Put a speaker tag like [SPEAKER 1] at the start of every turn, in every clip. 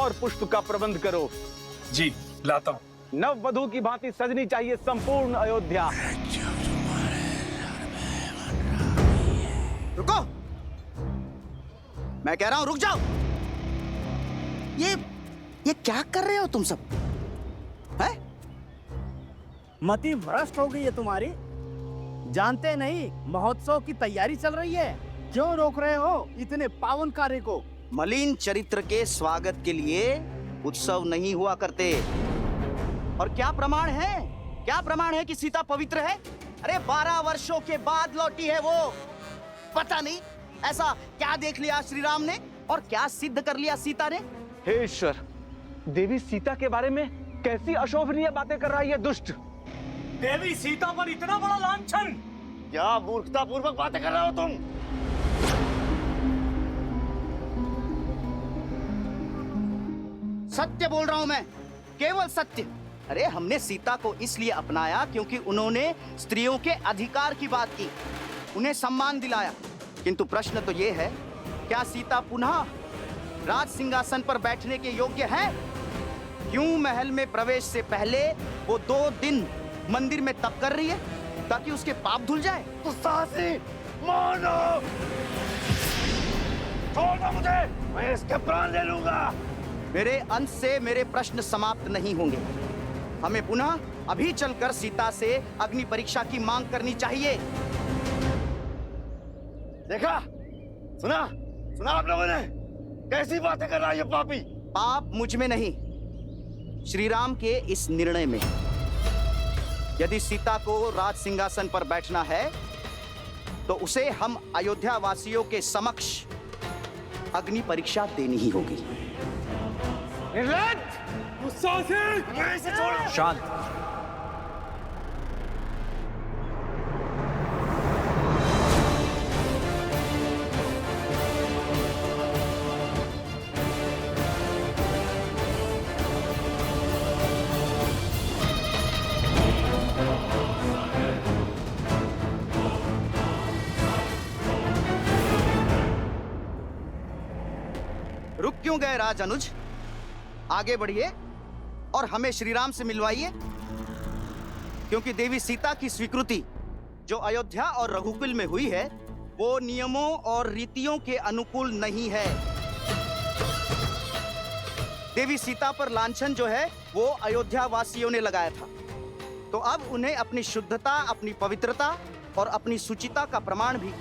[SPEAKER 1] और पुष्प का प्रबंध करो।
[SPEAKER 2] जी, लाता हूँ।
[SPEAKER 1] नव वधू की भांति सजनी चाहिए संपूर्ण अयोध्या।
[SPEAKER 3] रुको, मैं कह रहा हूं रुक जाओ। ये क्या कर रहे हो तुम सब? हैं?
[SPEAKER 4] मति भ्रष्ट हो गई है तुम्हारी। जानते नहीं महोत्सव की तैयारी चल रही है, क्यों रोक रहे हो इतने पावन कार्य को?
[SPEAKER 3] मलिन चरित्र के स्वागत के लिए उत्सव नहीं हुआ करते। और क्या प्रमाण है? क्या प्रमाण है कि सीता पवित्र है? अरे 12 वर्षों के बाद लौटी है वो। पता नहीं ऐसा क्या देख लिया श्री राम ने और क्या सिद्ध कर लिया सीता ने।
[SPEAKER 1] हे ईश्वर, देवी सीता के बारे में कैसी अशोभनीय बातें कर रहा है ये दुष्ट।
[SPEAKER 2] देवी सीता पर इतना बड़ा लांछन!
[SPEAKER 5] क्या मूर्खता पूर्वक बातें कर रहे हो तुम?
[SPEAKER 3] सत्य बोल रहा हूं मैं, केवल सत्य। अरे हमने सीता को इसलिए अपनाया क्योंकि उन्होंने स्त्रियों के अधिकार की बात की, उन्हें सम्मान दिलाया। किंतु प्रश्न तो ये है, क्या सीता पुनः राज सिंहासन पर बैठने के योग्य है? क्यों महल में प्रवेश से पहले वो 2 दिन मंदिर में तप कर रही है ताकि उसके पाप धुल जाए?
[SPEAKER 5] तो साहसी मानो, छोड़ो मुझे, मैं इसके प्राण ले लूंगा।
[SPEAKER 3] मेरे अंत से मेरे प्रश्न समाप्त नहीं होंगे। हमें पुनः अभी चलकर सीता से अग्नि परीक्षा की मांग करनी चाहिए।
[SPEAKER 5] देखा, सुना सुना आप लोगों ने कैसी बातें कर रहा है ये पापी?
[SPEAKER 3] पाप मुझ में नहीं, श्री राम के इस निर्णय में। यदि सीता को राज सिंहासन पर बैठना है तो उसे हम अयोध्या वासियों के समक्ष अग्नि परीक्षा देनी ही होगी।
[SPEAKER 1] शांत।
[SPEAKER 3] रुक क्यों गए राज अनुज? आगे बढ़िए और हमें श्री राम से मिलवाइए, क्योंकि देवी सीता की स्वीकृति जो अयोध्या और रघुकुल में हुई है वो नियमों और रीतियों के अनुकूल नहीं है। देवी सीता पर लांछन जो है वो अयोध्या वासियों ने लगाया था, तो अब उन्हें अपनी शुद्धता, अपनी पवित्रता और अपनी सुचिता का प्रमाण भी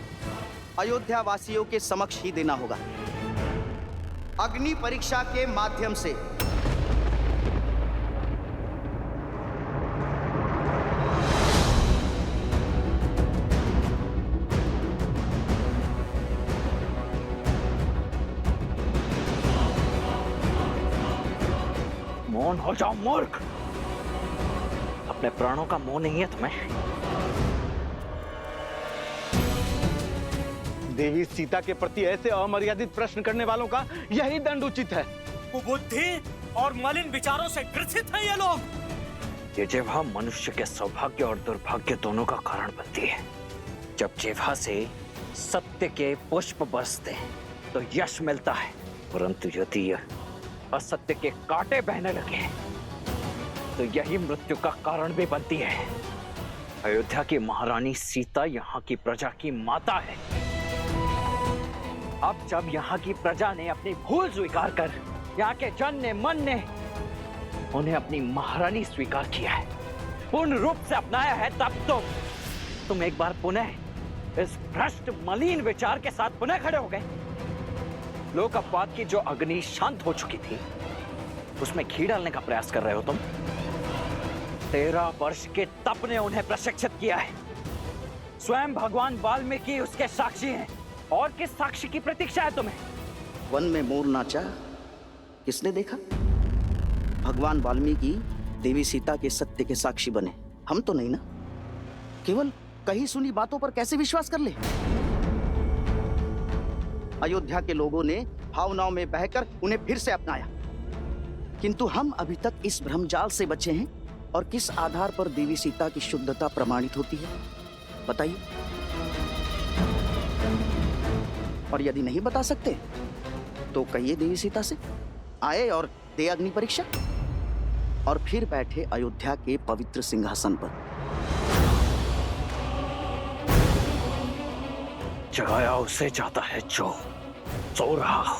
[SPEAKER 3] अयोध्या वासियों के समक्ष ही देना होगा, अग्नि परीक्षा के माध्यम से।
[SPEAKER 6] मौन हो जाओ मूर्ख, अपने प्राणों का मोह नहीं है तुम्हें?
[SPEAKER 1] देवी सीता के प्रति ऐसे अमर्यादित प्रश्न करने वालों का यही दंड उचित है।
[SPEAKER 2] कुबुद्धि और मलिन विचारों से ग्रसित हैं ये लोग।
[SPEAKER 6] ये जिह्वा मनुष्य के सौभाग्य और दुर्भाग्य दोनों का कारण बनती है। जब जिह्वा से सत्य के पुष्प बरसते हैं तो यश मिलता है, परंतु यदि यह असत्य के कांटे बहने लगे तो यही मृत्यु का कारण भी बनती है। अयोध्या की महारानी सीता यहाँ की प्रजा की माता है। अब जब यहाँ की प्रजा ने अपनी भूल स्वीकार कर यहाँ के जन ने, मन ने उन्हें अपनी महारानी स्वीकार किया है, पूर्ण रूप से अपनाया है, तब तो तुम एक बार पुनः इस भ्रष्ट मलिन विचार के साथ पुनः खड़े हो गए। लोक अपवाद की जो अग्नि शांत हो चुकी थी उसमें घी डालने का प्रयास कर रहे हो तुम। 13 वर्ष के तप ने उन्हें प्रशिक्षित किया है। स्वयं भगवान वाल्मीकि उसके साक्षी हैं। और किस साक्षी की प्रतीक्षा है तुम्हें?
[SPEAKER 3] वन में मोर नाचा किसने देखा? भगवान वाल्मीकि देवी सीता के सत्य के साक्षी बने, हम तो नहीं ना। केवल कही सुनी बातों पर कैसे विश्वास कर ले? अयोध्या के लोगों ने भावनाओं में बहकर उन्हें फिर से अपनाया, किंतु हम अभी तक इस भ्रमजाल से बचे हैं। और किस आधार पर देवी सीता की शुद्धता प्रमाणित होती है, बताइए? और यदि नहीं बता सकते तो कहिए देवी सीता से आए और दे अग्नि परीक्षा और फिर बैठे अयोध्या के पवित्र सिंहासन पर।
[SPEAKER 6] जगाया उसे जाता है जो सो रहा हो,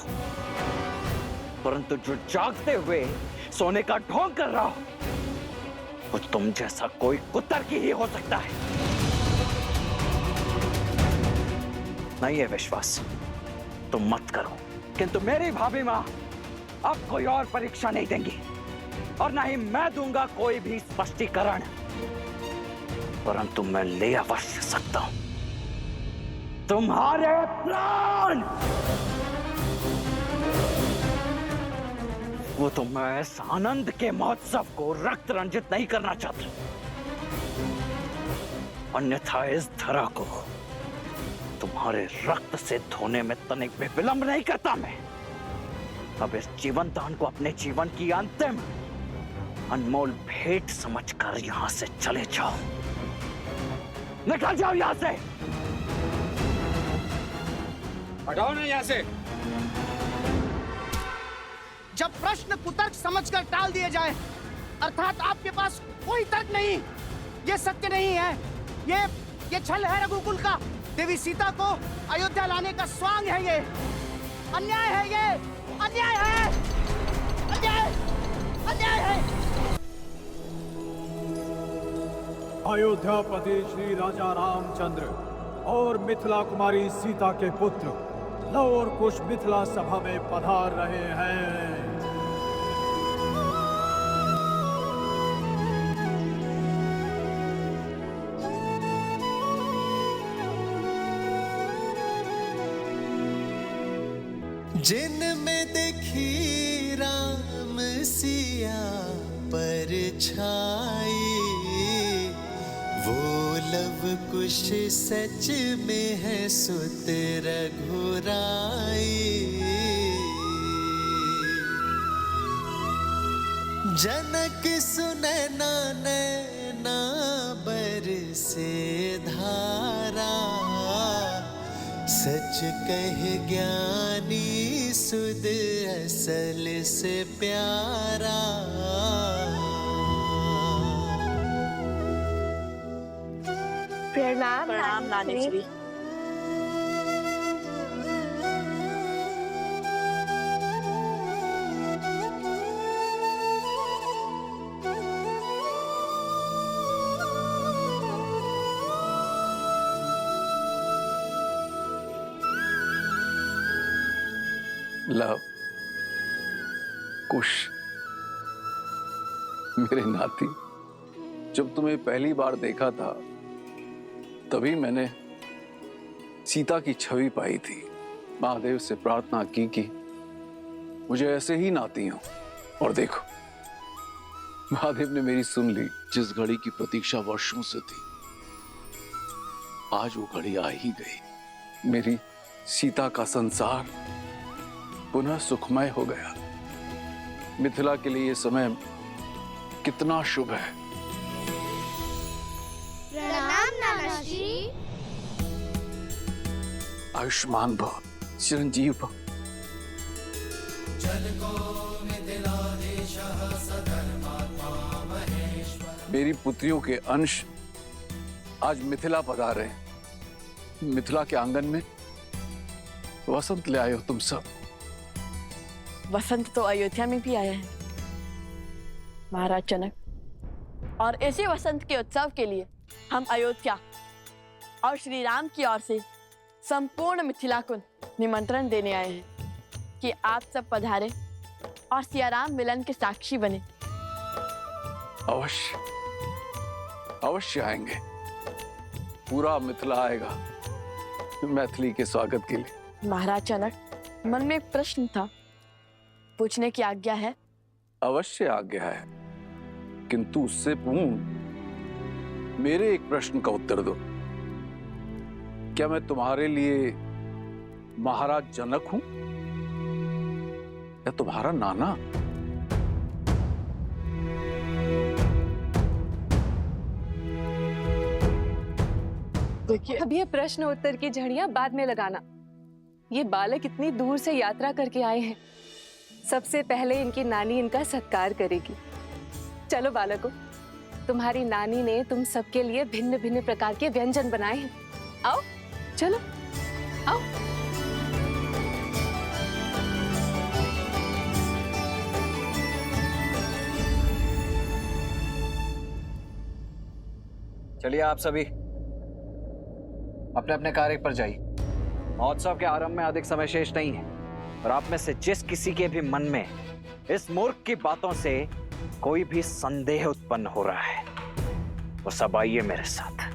[SPEAKER 6] परंतु जो जागते हुए सोने का ढोंग कर रहा हो वो तुम जैसा कोई कुतर्की ही हो सकता है। नहीं है विश्वास तुम मत करो, किंतु मेरी भाभी मां अब कोई और परीक्षा नहीं देंगी और ना ही मैं दूंगा कोई भी स्पष्टीकरण, परंतु मैं ले अवश्य सकता हूं तुम्हारे प्राण। वो तो मैं इस आनंद के महोत्सव को रक्त रंजित नहीं करना चाहता, अन्यथा इस धरा को तुम्हारे रक्त से धोने में तनिक भी विलंब नहीं करता मैं। अब इस जीवन दान को अपने जीवन की अंतिम अनमोल भेंट समझकर यहां से चले जाओ, निकल जाओ यहां से।
[SPEAKER 2] हटाओ ना यहाँ से।
[SPEAKER 3] जब प्रश्न कुतर्क समझकर टाल दिए जाए, अर्थात आपके पास कोई तर्क नहीं, ये सत्य नहीं है, ये छल है रघुकुल का। देवी सीता को अयोध्या लाने का स्वांग है ये, अन्याय है ये, अन्याय है, अन्याय, अन्याय है।
[SPEAKER 7] अयोध्यापति श्री राजा रामचंद्र और मिथिला कुमारी सीता के पुत्र लव और कुश मिथिला सभा में पधार रहे हैं।
[SPEAKER 8] जिनमें देखी राम सिया पर छाई, वो लव कुश सच में है सुत रघुराई। जनक सुनैना नैना बरसे धारा, सच कहे ज्ञानी सुध असल से प्यारा।
[SPEAKER 9] प्रणाम नानी श्री।
[SPEAKER 10] लव, कुश, मेरे नाती, जब तुम्हें पहली बार देखा था तभी मैंने सीता की छवि पाई थी। महादेव से प्रार्थना की कि मुझे ऐसे ही नाती हो, और देखो महादेव ने मेरी सुन ली। जिस घड़ी की प्रतीक्षा वर्षों से थी, आज वो घड़ी आ ही गई। मेरी सीता का संसार पुनः सुखमय हो गया। मिथिला के लिए ये समय कितना शुभ है।
[SPEAKER 9] प्रणाम नाना श्री।
[SPEAKER 10] आयुष्मान भव, चिरंजीव भव। मेरी पुत्रियों के अंश आज मिथिला पधारे हैं। मिथिला के आंगन में वसंत ले आए हो तुम सब।
[SPEAKER 11] वसंत तो अयोध्या में भी आया है महाराज जनक, और इसी वसंत के उत्सव के लिए हम अयोध्या और श्री राम की ओर से संपूर्ण मिथिला को निमंत्रण देने आए हैं कि आप सब पधारे और सियाराम मिलन के साक्षी बने।
[SPEAKER 10] अवश्य अवश्य आएंगे। पूरा मिथिला आएगा मैथिली के स्वागत के लिए।
[SPEAKER 11] महाराज जनक, मन में एक प्रश्न था, पूछने की आज्ञा है?
[SPEAKER 10] अवश्य आज्ञा है, किंतु उससे पूर्ण मेरे एक प्रश्न का उत्तर दो। क्या मैं तुम्हारे लिए महाराज जनक हूं या तुम्हारा नाना?
[SPEAKER 12] देखिए, अब ये प्रश्न उत्तर की झड़ियां बाद में लगाना। ये बालक इतनी दूर से यात्रा करके आए हैं, सबसे पहले इनकी नानी इनका सत्कार करेगी। चलो बालकों, तुम्हारी नानी ने तुम सबके लिए भिन्न भिन्न प्रकार के व्यंजन बनाए हैं। आओ, चलो, आओ।
[SPEAKER 6] चलिए आप सभी अपने अपने कार्य पर जाइए। महोत्सव के आरंभ में अधिक समय शेष नहीं है और आप में से जिस किसी के भी मन में इस मूर्ख की बातों से कोई भी संदेह उत्पन्न हो रहा है वो सब आइए मेरे साथ।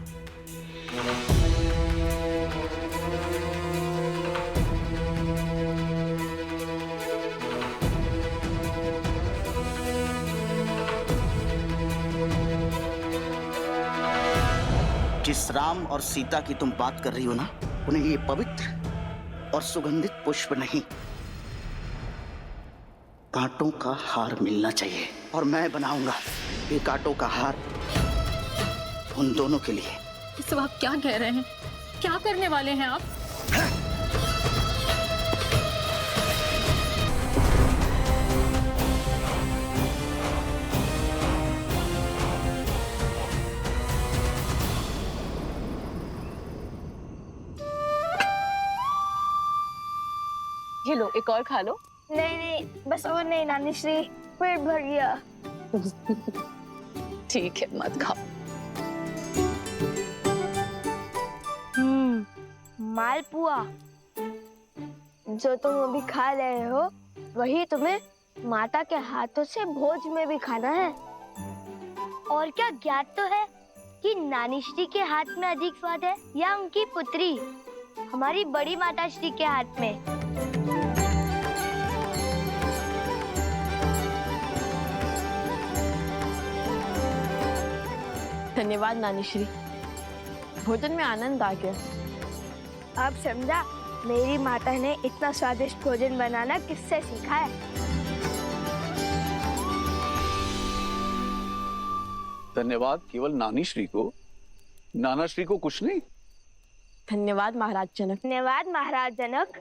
[SPEAKER 3] जिस राम और सीता की तुम बात कर रही हो ना, उन्हें ये पवित्र और सुगंधित पुष्प नहीं, कांटों का हार मिलना चाहिए। और मैं बनाऊंगा ये कांटों का हार उन दोनों के लिए।
[SPEAKER 12] ये सब आप क्या कह रहे हैं? क्या करने वाले हैं आप? ये लो, एक और खा लो।
[SPEAKER 9] नहीं नहीं, बस और नहीं नानी श्री, पेट भर गया।
[SPEAKER 12] ठीक है, मत खाओ।
[SPEAKER 9] मालपुआ जो तुम अभी खा रहे हो, वही तुम्हें माता के हाथों से भोज में भी खाना है। और क्या ज्ञात तो है कि नानी श्री के हाथ में अधिक स्वाद है या उनकी पुत्री हमारी बड़ी माता श्री के हाथ में?
[SPEAKER 11] धन्यवाद नानी श्री, भोजन में आनंद आ गया।
[SPEAKER 9] अब समझा मेरी माता ने इतना स्वादिष्ट भोजन बनाना किससे सीखा है।
[SPEAKER 10] धन्यवाद केवल नानी श्री को, नाना श्री को कुछ नहीं।
[SPEAKER 11] धन्यवाद महाराज जनक।
[SPEAKER 9] धन्यवाद महाराज जनक।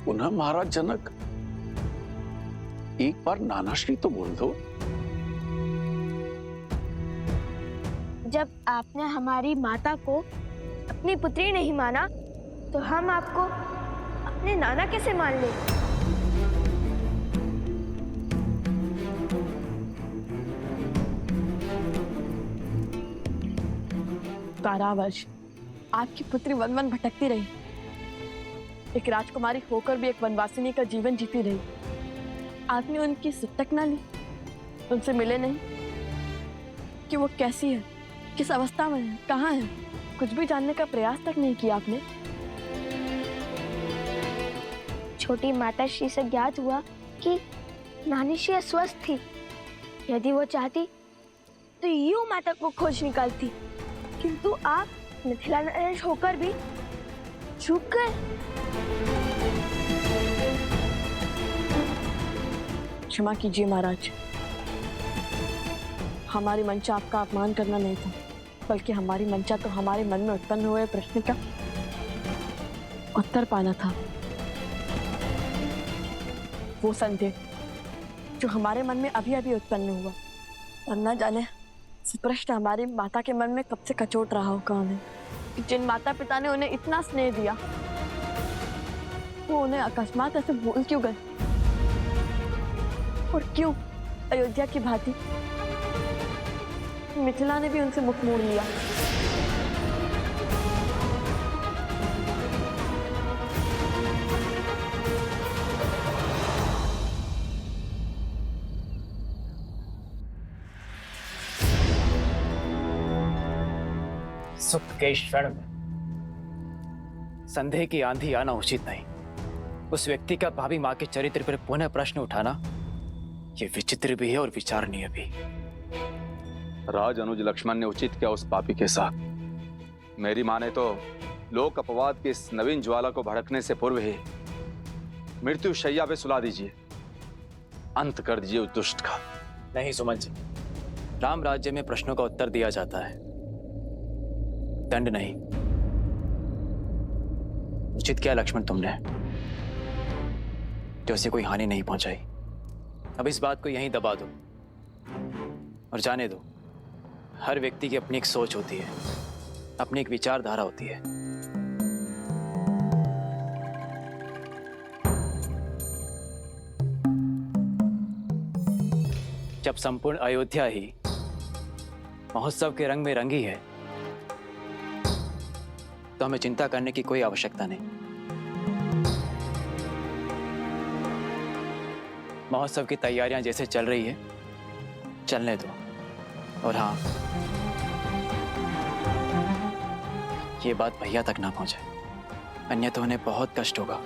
[SPEAKER 10] पुनः महाराज जनक, एक बार नाना श्री तो बोल दो।
[SPEAKER 9] जब आपने हमारी माता को अपनी पुत्री नहीं माना, तो हम आपको अपने नाना कैसे मान ले?
[SPEAKER 11] कारावास, आपकी पुत्री वन वन भटकती रही, एक राजकुमारी होकर भी एक वनवासिनी का जीवन जीती रही। आपने उनकी सिटक ना ली, उनसे मिले नहीं कि वो कैसी है, किस अवस्था में है, कहाँ है, कुछ भी जानने का प्रयास तक नहीं किया आपने।
[SPEAKER 9] छोटी माता श्री से ज्ञात हुआ कि नानी श्री अस्वस्थ थी। यदि वो चाहती तो यूं माता को खोज निकालती, किंतु आप मिथिला नरेश होकर भी चूक गए।
[SPEAKER 11] क्षमा कीजिए महाराज, हमारी मंशा आपका अपमान करना नहीं था, बल्कि हमारी मंशा तो हमारे मन में उत्पन्न हुए प्रश्न का उत्तर पाना था। वो संदेह जो हमारे मन में अभी अभी उत्पन्न हुआ, और न जाने प्रश्न हमारी माता के मन में कब से कचोट रहा हो कौन है। जिन माता पिता ने उन्हें इतना स्नेह दिया, वो उन्हें अकस्मात ऐसे भूल क्यों गए? और क्यों अयोध्या की भांति मिथिला ने भी उनसे मुख मोड़ लिया?
[SPEAKER 13] सुख के क्षण में संदेह की आंधी आना उचित नहीं। उस व्यक्ति का भाभी मां के चरित्र पर पुनः प्रश्न उठाना ये विचित्र भी है और विचारणीय भी।
[SPEAKER 14] राज अनुज लक्ष्मण ने उचित किया उस पापी के साथ। मेरी मां ने तो लोक अपवाद की इस नवीन ज्वाला को भड़कने से पूर्व ही मृत्यु शैया पे सुला दीजिए, अंत कर दीजिए उस दुष्ट का।
[SPEAKER 13] नहीं सुमन जी, राम राज्य में प्रश्नों का उत्तर दिया जाता है, दंड नहीं। उचित किया लक्ष्मण तुमने, जो उसे कोई हानि नहीं पहुंचाई। अब इस बात को यहीं दबा दो और जाने दो, हर व्यक्ति की अपनी एक सोच होती है, अपनी एक विचारधारा होती है। जब संपूर्ण अयोध्या ही महोत्सव के रंग में रंगी है, तो हमें चिंता करने की कोई आवश्यकता नहीं। महोत्सव की तैयारियां जैसे चल रही है, चलने दो। और हाँ, ये बात भैया तक ना पहुंचे, अन्यथा उन्हें बहुत कष्ट होगा।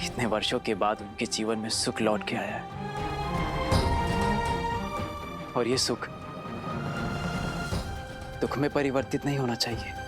[SPEAKER 13] इतने वर्षों के बाद उनके जीवन में सुख लौट के आया है, और ये सुख दुख में परिवर्तित नहीं होना चाहिए।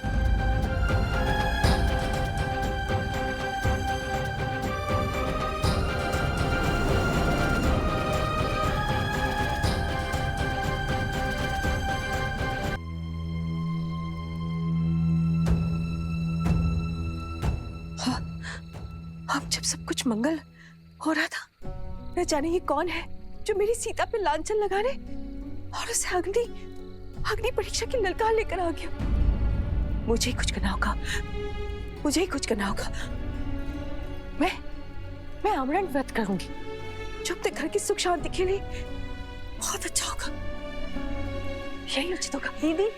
[SPEAKER 15] अब जब सब कुछ मंगल हो रहा था, न जाने ये कौन है जो मेरी सीता पे लांछन लगाने और उसे अग्नि परीक्षा की ललकार लेकर आ गया। मुझे ही कुछ करना होगा, मुझे ही कुछ करना होगा। मैं आमरण व्रत करूंगी, जो अपने घर की सुख शांति के लिए बहुत अच्छा होगा। यही उचित होगा।
[SPEAKER 12] दीदी,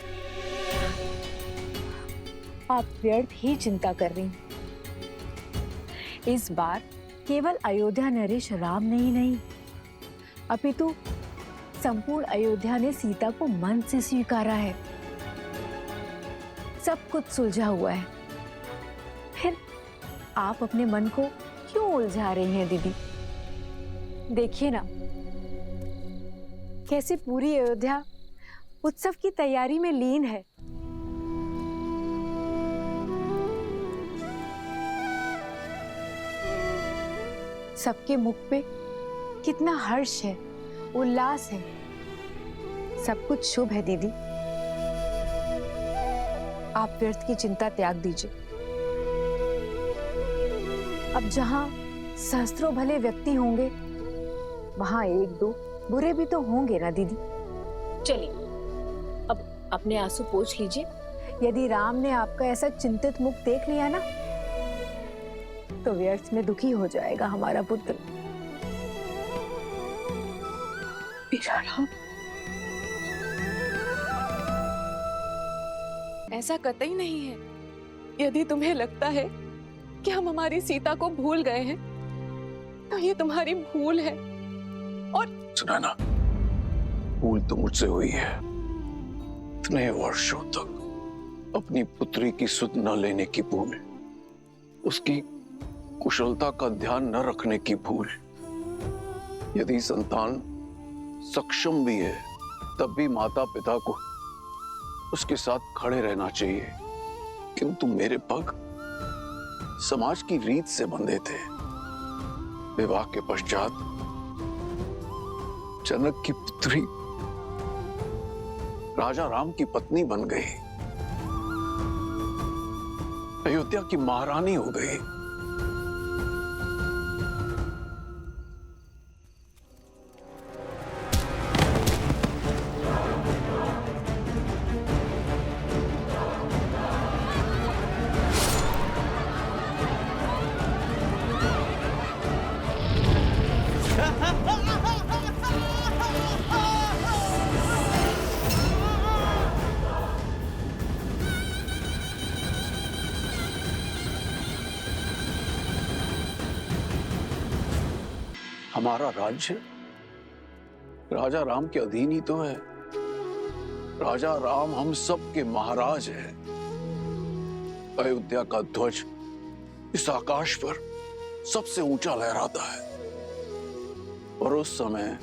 [SPEAKER 12] आप व्यर्थ ही चिंता कर रही हैं। इस बार केवल अयोध्या नरेश राम ने ही नहीं, अपितु संपूर्ण अयोध्या ने सीता को मन से स्वीकारा है। सब कुछ सुलझा हुआ है, फिर आप अपने मन को क्यों उलझा रही हैं दीदी? देखिए ना, कैसे पूरी अयोध्या उत्सव की तैयारी में लीन है। सबके मुख पे कितना हर्ष है, उल्लास है। सब कुछ शुभ है दीदी। आप व्यर्थ की चिंता त्याग दीजिए। अब जहां सहस्त्रों भले व्यक्ति होंगे, वहां एक दो बुरे भी तो होंगे ना दीदी।
[SPEAKER 15] चलिए, अब अपने आंसू पोंछ लीजिए।
[SPEAKER 12] यदि राम ने आपका ऐसा चिंतित मुख देख लिया ना, तो व्यर्थ में दुखी हो जाएगा हमारा पुत्र।
[SPEAKER 15] मेरा राम, ऐसा कतई नहीं है। यदि तुम्हें लगता है कि हम हमारी सीता को भूल गए हैं, तो ये तुम्हारी भूल है। और
[SPEAKER 10] सुनैना, भूल तो मुझसे हुई है। इतने वर्षों तक अपनी पुत्री की सुध न लेने की भूल, उसकी कुशलता का ध्यान न रखने की भूल। यदि संतान सक्षम भी है, तब भी माता पिता को उसके साथ खड़े रहना चाहिए। किंतु मेरे पग समाज की रीत से बंधे थे। विवाह के पश्चात जनक की पुत्री राजा राम की पत्नी बन गई, अयोध्या की महारानी हो गई। हमारा राज्य राजा राम के अधीन ही तो है। राजा राम हम सब के महाराज हैं। अयोध्या का ध्वज इस आकाश पर सबसे ऊंचा लहराता है। और उस समय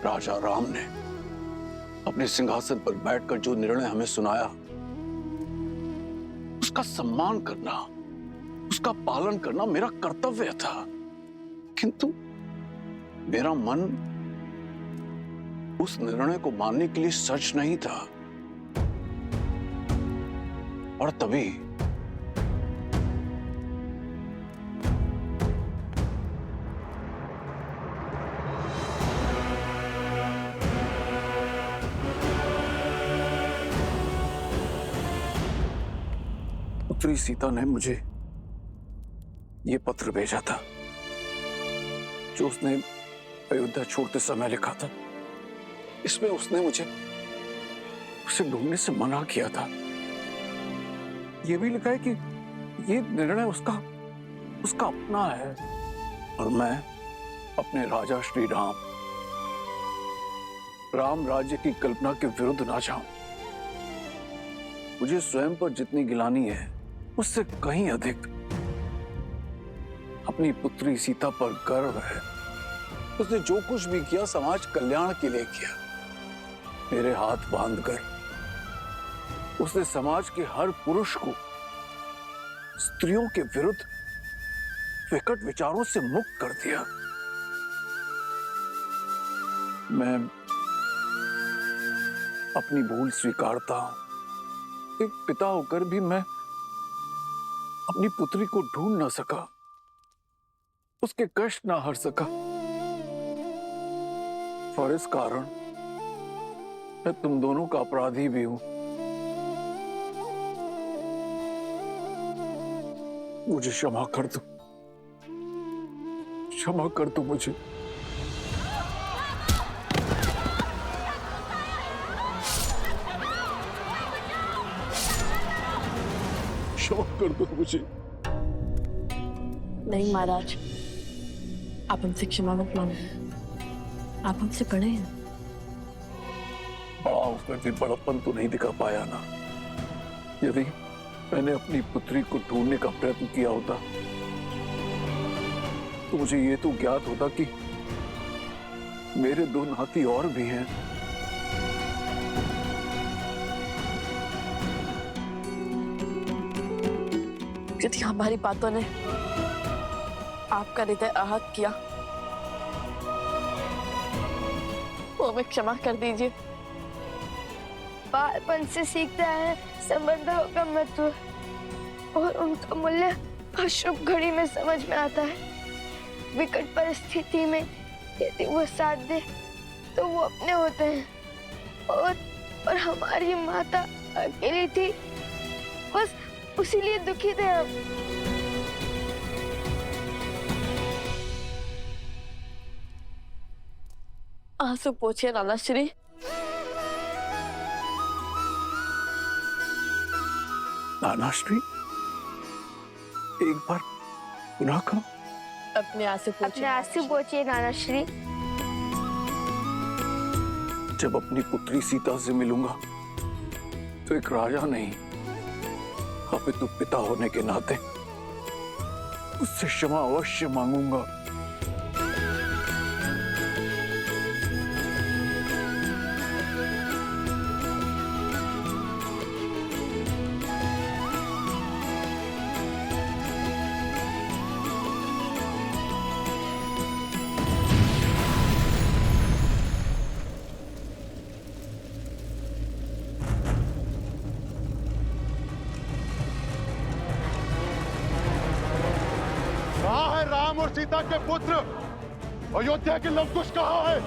[SPEAKER 10] राजा राम ने अपने सिंहासन पर बैठकर जो निर्णय हमें सुनाया, उसका सम्मान करना, उसका पालन करना मेरा कर्तव्य था। किंतु मेरा मन उस निर्णय को मानने के लिए सच नहीं था। और तभी पुत्री सीता ने मुझे ये पत्र भेजा था जो उसने अयोध्या छोड़ते समय लिखा था। इसमें उसने मुझे उसे ढूंढने से मना किया था। यह भी लिखा है कि ये निर्णय उसका अपना है और मैं अपने राजा श्री राम राज्य की कल्पना के विरुद्ध ना जाऊं। मुझे स्वयं पर जितनी गिलानी है उससे कहीं अधिक अपनी पुत्री सीता पर गर्व है। उसने जो कुछ भी किया समाज कल्याण के लिए किया। मेरे हाथ बांधकर उसने समाज के हर पुरुष को स्त्रियों के विरुद्ध विकट विचारों से मुक्त कर दिया। मैं अपनी भूल स्वीकारता हूं। एक पिता होकर भी मैं अपनी पुत्री को ढूंढ ना सका, उसके कष्ट ना हर सका और इस कारण मैं तुम दोनों का अपराधी भी हूं। मुझे क्षमा कर दो, क्षमा कर दो मुझे। क्षमा कर दो मुझे।
[SPEAKER 11] नहीं महाराज, आप हमसे क्षमा मत मांगिए। आप हमसे बड़े हैं।
[SPEAKER 10] बड़ा होकर भी बड़प्पन तो नहीं दिखा पाया ना। यदि मैंने अपनी पुत्री को ढूंढने का प्रयत्न किया होता तो मुझे ये तो ज्ञात होता कि मेरे दो नाती और भी हैं।
[SPEAKER 11] यदि हमारी बातों ने आपका हृदय आहत किया तो हमें क्षमा कर दीजिए।
[SPEAKER 9] बालपन से सीखता है संबंधों का महत्व और उनका मूल्य अशुभ घड़ी में समझ में आता है। विकट परिस्थिति में यदि वो साथ दे तो वो अपने होते हैं और हमारी माता अकेली थी, बस उसीलिए दुखी थे हम।
[SPEAKER 11] आंसू पोछिए नाना श्री।
[SPEAKER 10] नाना श्री, एक बार पुनः कहो।
[SPEAKER 11] अपने आंसू पोछिए।
[SPEAKER 9] अपने आंसू पोछिए नाना श्री।
[SPEAKER 10] जब अपनी पुत्री सीता से मिलूंगा तो एक राजा नहीं अपितु पिता होने के नाते उससे क्षमा अवश्य मांगूंगा।
[SPEAKER 5] कहाँ है राम और सीता के पुत्र? अयोध्या के लवकुश कहाँ है?